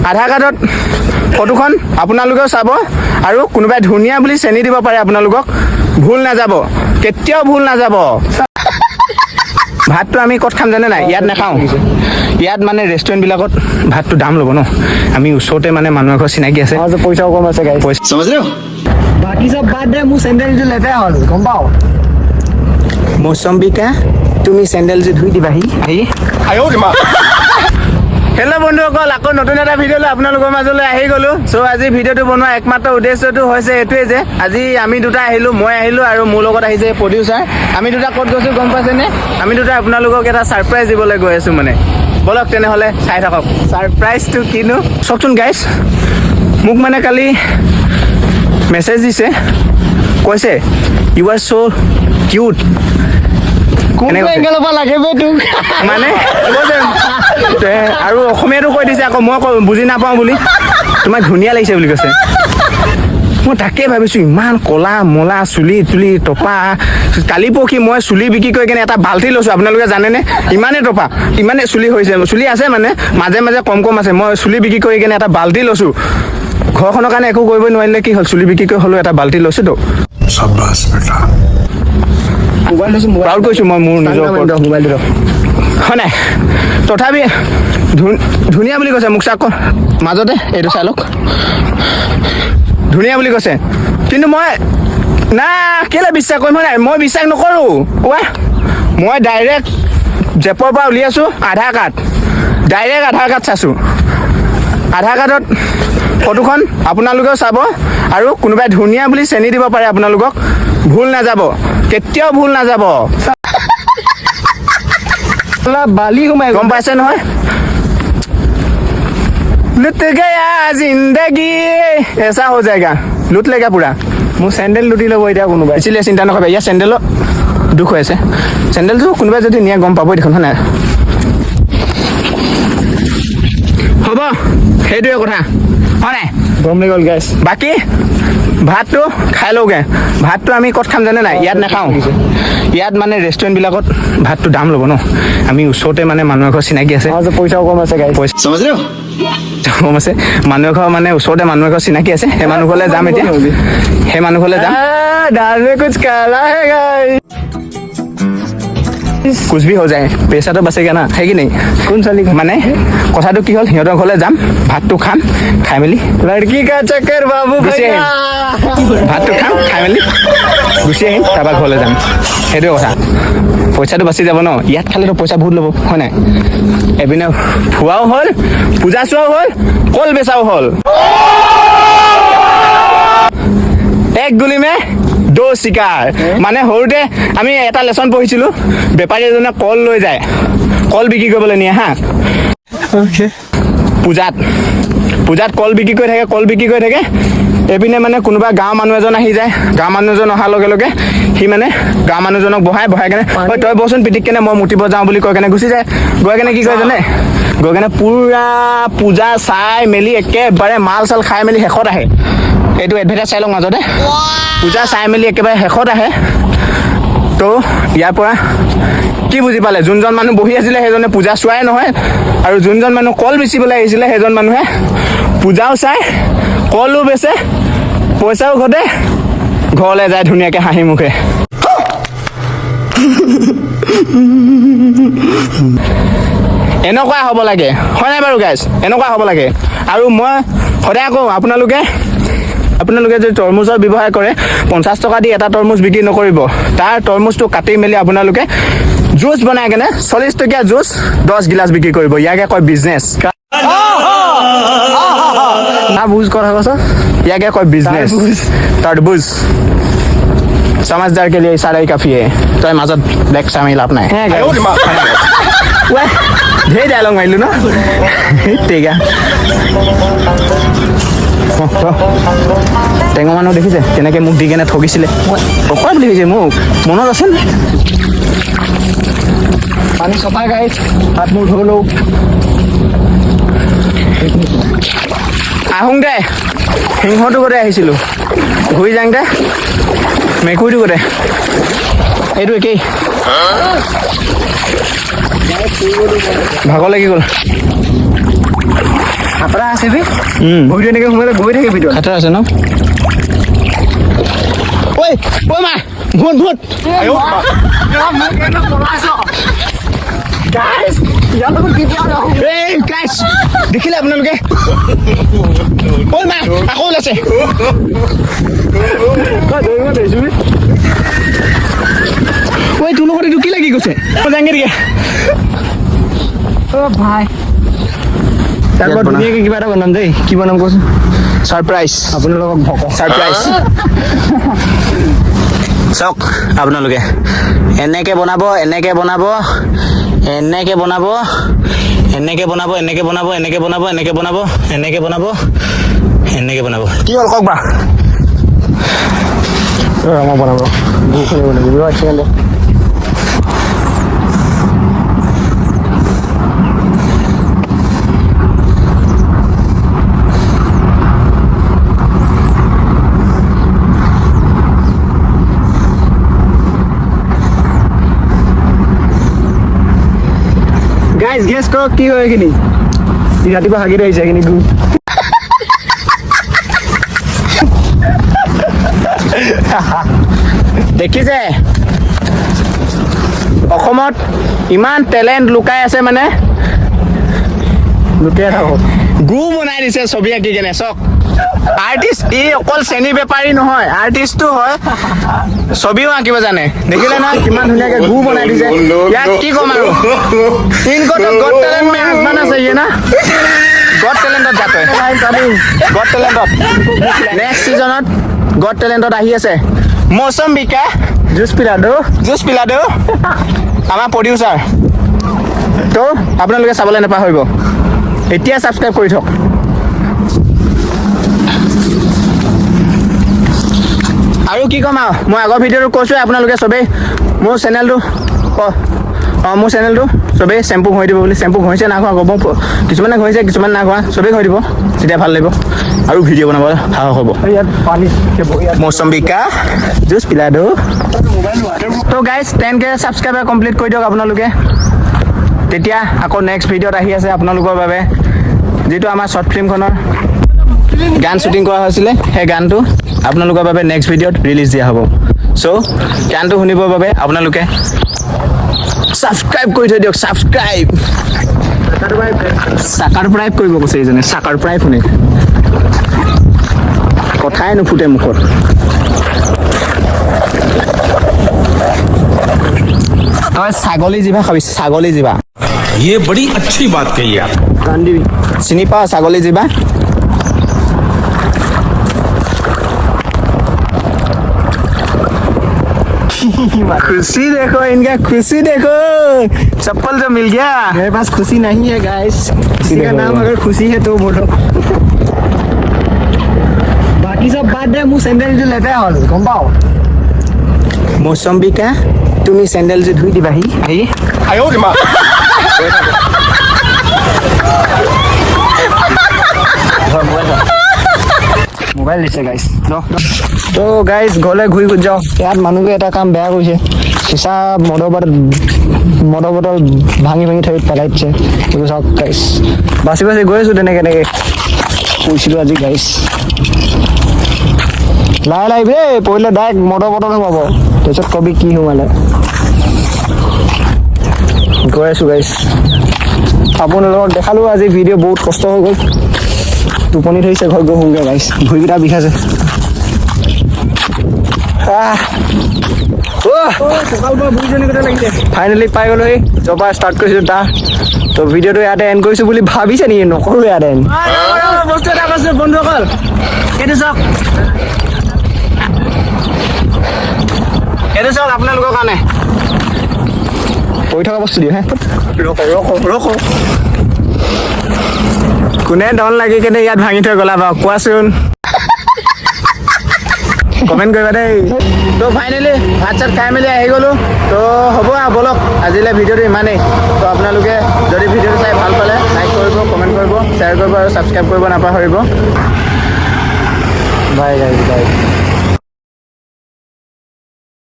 আধাৰ কাৰ্ডত ফটোখন আপোনালোকেও চাব আৰু কোনোবাই ধুনীয়া বুলি চেনি দিব পাৰে আপোনালোকক ভুল নাযাব কেতিয়াও ভুল নাযাব ভাতটো আমি ক'ত খাম জানে নাই ইয়াত নাখাওঁ ইয়াত মানে ৰেষ্টুৰেণ্টবিলাকত ভাতটো দাম ল'ব ন আমি ওচৰতে মানে মানুহ এঘৰ চিনাকি আছে পইচাও কম আছে গাইছ समझ रहे हो বাকি সব বাদ দে মোৰ চেণ্ডেলটো লেতেৰা হ'ল গম পাওঁ মৌচম্বিকা তুমি চেণ্ডেলযোৰ ধুই দিবাহি আহি হেল্ল' বন্ধুসকল আকৌ নতুন এটা ভিডিঅ' লৈ আপোনালোকৰ মাজলৈ আহি গ'লোঁ চ' আজি ভিডিঅ'টো বনোৱা একমাত্ৰ উদ্দেশ্যটো হৈছে এইটোৱে যে আজি আমি দুটা আহিলোঁ মই আহিলোঁ আৰু মোৰ লগত আহিছে প্ৰডিউচাৰ আমি দুটা ক'ত গৈছোঁ গম পাইছেনে আমি দুটা আপোনালোকক এটা ছাৰপ্ৰাইজ দিবলৈ গৈ আছোঁ মানে বলক তেনেহ'লে চাই থাকক ছাৰপ্ৰাইজটো কিনো চাওকচোন গাইছ মোক মানে কালি মেছেজ দিছে কৈছে ইউ আৰ চ' কিউট মানে আৰু অসমীয়াটো কৈ দিছে আকৌ মই বুজি নাপাওঁ বুলি তোমাক ধুনীয়া লাগিছে বুলি কৈছে মই তাকে ভাবিছোঁ ইমান ক'লা মলা চুলি তুলি টপা কালি পৰহি মই চুলি বিক্ৰী কৰি কেনে এটা বাল্টি লৈছোঁ আপোনালোকে জানেনে ইমানেই টপা ইমানেই চুলি হৈছে চুলি আছে মানে মাজে মাজে কম কম আছে মই চুলি বিক্ৰী কৰি কেনে এটা বাল্টি লৈছোঁ ঘৰখনৰ কাৰণে একো কৰিব নোৱাৰিলে কি হ'ল চুলি বিক্ৰী কৰি হ'লেও এটা বাল্টি লৈছোঁতো প্ৰাউড কৰিছোঁ মই মোৰ নিজৰ মোবাইলটো হয় নাই তথাপি ধুনীয়া বুলি কৈছে মোক চাওক মাজতে এইটো চাই লওক ধুনীয়া বুলি কৈছে কিন্তু মই না কেলৈ বিশ্বাস কৰিম হয় নাই মই বিশ্বাস নকৰোঁ মই ডাইৰেক্ট জেপৰ পৰা উলিয়াইছোঁ আধাৰ কাৰ্ড ডাইৰেক্ট আধাৰ কাৰ্ড চাইছোঁ আধাৰ কাৰ্ডত ফটোখন আপোনালোকেও চাব আৰু কোনোবাই ধুনীয়া বুলি চেনি দিব পাৰে আপোনালোকক ভুল নাযাব কেতিয়াও ভুল নাযাব বালি সোমাই গম পাইছে নহয় लुट गया जिंदगी ऐसा हो जाएगा लुट लेगा पूरा মোৰ চেণ্ডেল লুটি ল'ব এতিয়া কোনোবাই इसलिए চিন্তা নকৰিবা ইয়াৰ চেণ্ডেলৰ দুখ হৈ আছে চেণ্ডেলটো কোনোবাই যদি নিয়ে গম পাবই দেখোন হয় নাই হ'ব সেইটোৱে কথা হয় নাই গম লাগি গ'ল গাইছ বাকী ভাতটো খাই লওঁগৈ ভাতটো আমি ক'ত খাম জানে নাই ইয়াত নাখাওঁ ইয়াত মানে ৰেষ্টুৰেণ্টবিলাকত ভাতটো দাম ল'ব ন আমি ওচৰতে মানে মানুহ এঘৰ চিনাকি আছে পইচাও কম আছে গাইছ समझ रहे हो কম আছে মানুহ এঘৰ মানে ওচৰতে মানুহ এঘৰ চিনাকি আছে সেই মানুহ ঘৰলৈ যাম এতিয়া সেই মানুহ ঘৰলৈ যাম दाल में कुछ काला है गाइस कुछ भी हो जाए पैसाটো বাচেগা না है कि नहीं কোন চালি মানে কথাটো কি হ'ল সিহঁতৰ ঘৰলৈ যাম ভাতটো খাম খাই মেলি लड़की का चक्कर बाबू গুচি भैया আহিম ভাতটো খাম খাই মেলি গুচি আহিম তাৰপৰা ঘৰলৈ যাম সেইটোৱে কথা পইচাটো বাচি যাব ন ইয়াত খালেতো পইচা বহুত ল'ব হয় নাই এপিনে খোৱাও হ'ল পূজা চোৱাও হ'ল কল বেচাও হ'ল এক গুলি মে দো চিকাৰ মানে সৰুতে আমি এটা লেচন পঢ়িছিলোঁ বেপাৰী এজনে কল লৈ যায় কল বিক্ৰী কৰিবলৈ নিয়ে হা পূজাত কল বিক্ৰী কৰি থাকে এপিনে মানে কোনোবা গাঁৱৰ মানুহ এজন আহি যায় গাঁৱৰ মানুহ এজন অহাৰ লগে লগে সি মানে গাঁৱৰ মানুহজনক বহাই কেনে ঐ তই বচোন পিটিক কেনে মই মুতিব যাওঁ বুলি কৈ কেনে গুচি যায় গৈ কেনে কি কৰে জানে গৈ কেনে পুৰা পূজা চাই মেলি একেবাৰে মাল চাল খাই মেলি শেষত আহে এইটো এডভাৰটাইজ চাই লওক মাজতে পূজা চাই মেলি একেবাৰে শেষত আহে তো ইয়াৰ পৰা কি বুজি পালে যোনজন মানুহ বহি আছিলে সেইজনে পূজা চোৱাই নহয় আৰু যোনজন মানুহ কল বেচিবলৈ আহিছিলে সেইজন মানুহে পূজাও চাই কলো বেচে পইচাও ঘটে ঘৰলৈ যায় ধুনীয়াকৈ হাঁহি মুখে এনেকুৱা হ'ব লাগে হয় নাই বাৰু গাইছ এনেকুৱা হ'ব লাগে আৰু মই সদায় কওঁ আপোনালোকে যদি তৰমুজৰ ব্যৱহাৰ কৰে 50 টকা দি এটা তৰমুজ বিক্ৰী নকৰিব তাৰ তৰমুজটো কাটি মেলি আপোনালোকে জুচ বনাই কেনে 40 টকীয়া জুচ 10 গিলাচ বিক্ৰী কৰিব ইয়াকে কয় বিজনেছ না বুজ কথা কৈছ ইয়াকে কয় বিজনেছ तरबूज समझदार के लिए इशारा ही काफी है तो মাজত ব্লেক চামি লাভ নাই ঢেৰ ডায়লগ মাৰিলোঁ ন ঠিক টেঙৰ মানুহ দেখিছে কেনেকৈ মোক দি কেনে ঠগিছিলে অকৰা বুলি কৈছে মোক মনত আছে নে পানী চফা গাইছ হাত মোৰ ধুলোঁ আহোঁ দে সিংহটো গোটেই আহিছিলোঁ ঘূৰি যাওঁ দে মেকুৰীটো গোটেই এইটো একেই ভাগৰ লাগি গ'ল খাতৰা আছে বে উম ভৰিটো এনেকৈ সোমালে গৈ থাকে ভিতৰত খাতৰা আছে ন ঐ ঐ মা ভূত ভূত এই গাইছ দেখিলে আপোনালোকে ঐ মা আকৌ ওলাইছে ঐ তোৰ লগত এইটো কি লাগি গৈছে যাংগে দিকে ভাই তাৰপৰা ধুনীয়াকৈ কিবা এটা বনাম দেই কি বনাম কচোন ছাৰপ্ৰাইজ আপোনালোকক ভক ছাৰপ্ৰাইজ চাওক আপোনালোকে এনেকে বনাব এনেকে বনাব এনেকে বনাব এনেকে বনাব এনেকে বনাব এনেকে বনাব এনেকে বনাব এনেকে বনাব এনেকে বনাব কি হ'ল কওক বা মই বনাব বহুখিনি বনাব আছে গাইজ গেছ কৰক কি হয় এইখিনি ৰাতিপুৱা হাগি আহিছে এইখিনি গু দেখিছে অসমত ইমান টেলেণ্ট লুকাই আছে মানে লুটিয়াই থাকক গু বনাই দিছে ছবি আঁকি কেনে চাওক আৰ্টিষ্ট ই অকল চেনী বেপাৰী নহয় আৰ্টিষ্টো হয় ছবিও আঁকিব জানে দেখিলে নহয় কিমান ধুনীয়াকে গু বনাই দিছে ইয়াক কি ক'ম আৰু ইনকো তো গড টেলেণ্ট মে আজমানা চাহিয়ে না গড টেলেণ্টত যাতে গড টেলেণ্টত নেক্সট ছিজনত গড টেলেণ্টত আহি আছে মৌচম বিকা জুচ পিলাডো আমাৰ প্ৰডিউচাৰ তো আপোনালোকে চাবলৈ নাপাহৰিব এতিয়া ছাবস্ক্ৰাইব কৰি থওক আৰু কি ক'ম আৰু মই আগৰ ভিডিঅ'টো কৈছোঁৱে আপোনালোকে চবেই মোৰ চেনেলটো মোৰ চেনেলটো চবেই চেম্পু ঘঁহি দিব বুলি চেম্পু ঘঁহিছে নাঘোৱা ক'ব কিছুমানে ঘঁহিছে কিছুমান নাঘোৱা চবেই ঘঁহি দিব তেতিয়া ভাল লাগিব আৰু ভিডিঅ' বনাবলৈ সাহস হ'ব ইয়াত পানী মৌচম্বিকা জুচ পিলাডো তো গাইজ 10K ছাবস্ক্ৰাইবাৰ কমপ্লিট কৰি দিয়ক আপোনালোকে তেতিয়া আকৌ নেক্সট ভিডিঅ'ত আহি আছে আপোনালোকৰ বাবে যিটো আমাৰ শ্বৰ্ট ফিল্মখনৰ গান শ্বুটিং কৰা হৈছিলে সেই গানটো আপোনালোকৰ বাবে নেক্সট ভিডিঅ'ত ৰিলিজ দিয়া হ'ব চ' গানটো শুনিবৰ বাবে আপোনালোকে ছাবস্ক্ৰাইব কৰি থৈ দিয়ক ছাবস্ক্ৰাইব চাকাৰ প্ৰাইভ কৰিব কৈছে এইজনে চাকাৰ প্ৰাইভ শুনি কথাই নুফুটে মুখত তই ছাগলী জিভা খাবি ছাগলী জিভা ये बड़ी अच्छी बात कही आप চিনি পাও ছাগলী জিভা खुशी देखो इनका खुशी देखो चप्पल जो मिल गया मेरे पास खुशी नहीं है गाइस किसी का देखो नाम यार। अगर खुशी है तो बोलो बाकी सब बात दे मुँह सैंडल जो लेते हैं गम पाओ मौसम्बिका তুমি চেণ্ডেলযোৰ ধুই দিবাহি আহি মোবাইল দিছে গাইছ তো গাইছ ঘৰলৈ ঘূৰি যাওঁ ইয়াত মানুহবোৰে এটা কাম বেয়া কৰিছে চিচা মদৰ বটল ভাঙি থৈ পেলাই দিছে এইটো চাওক গাইছ বাচি গৈ আছোঁ তেনেকৈ কৈছিলোঁ আজি গাইছ লাহে লাহে দেই পৰিলে ডাইৰেক্ট মদৰ বটল সোমাব তাৰপিছত কবি কি সোমালে গৈ আছোঁ গাইছ আপোনালোকক দেখালোঁ আজি ভিডিঅ' বহুত কষ্ট হৈ গ'ল টোপনি ধৰিছে ঘৰত গৈ শুনগৈ গাইছ ভৰিকেইটা বিষাইছে ফাইনেলি পাই গ'লো এই জবা ষ্টাৰ্ট কৰিছিলোঁ তাৰ তো ভিডিঅ'টো ইয়াতে এণ্ড কৰিছোঁ বুলি ভাবিছে নেকি নকৰোঁ ইয়াতে এণ্ড বস্তু এটা কৈছোঁ বন্ধুসকল এইটো চাওক আপোনালোকৰ কাৰণে কৰি থকা বস্তু দিওঁ হে ৰখ কোনে দল লাগি কেনে ইয়াত ভাঙি থৈ গ'লা বাৰু কোৱাচোন কমেণ্ট কৰিবা দেই তো ফাইনেলি ভাত চাত খাই মেলি আহি গ'লোঁ তো হ'ব আৰু ব'লক আজিলৈ ভিডিঅ'টো ইমানেই তো আপোনালোকে যদি ভিডিঅ'টো চাই ভাল পালে লাইক কৰিব কমেণ্ট কৰিব শ্বেয়াৰ কৰিব আৰু ছাবস্ক্ৰাইব কৰিব নাপাহৰিব বাই গাইছ বাই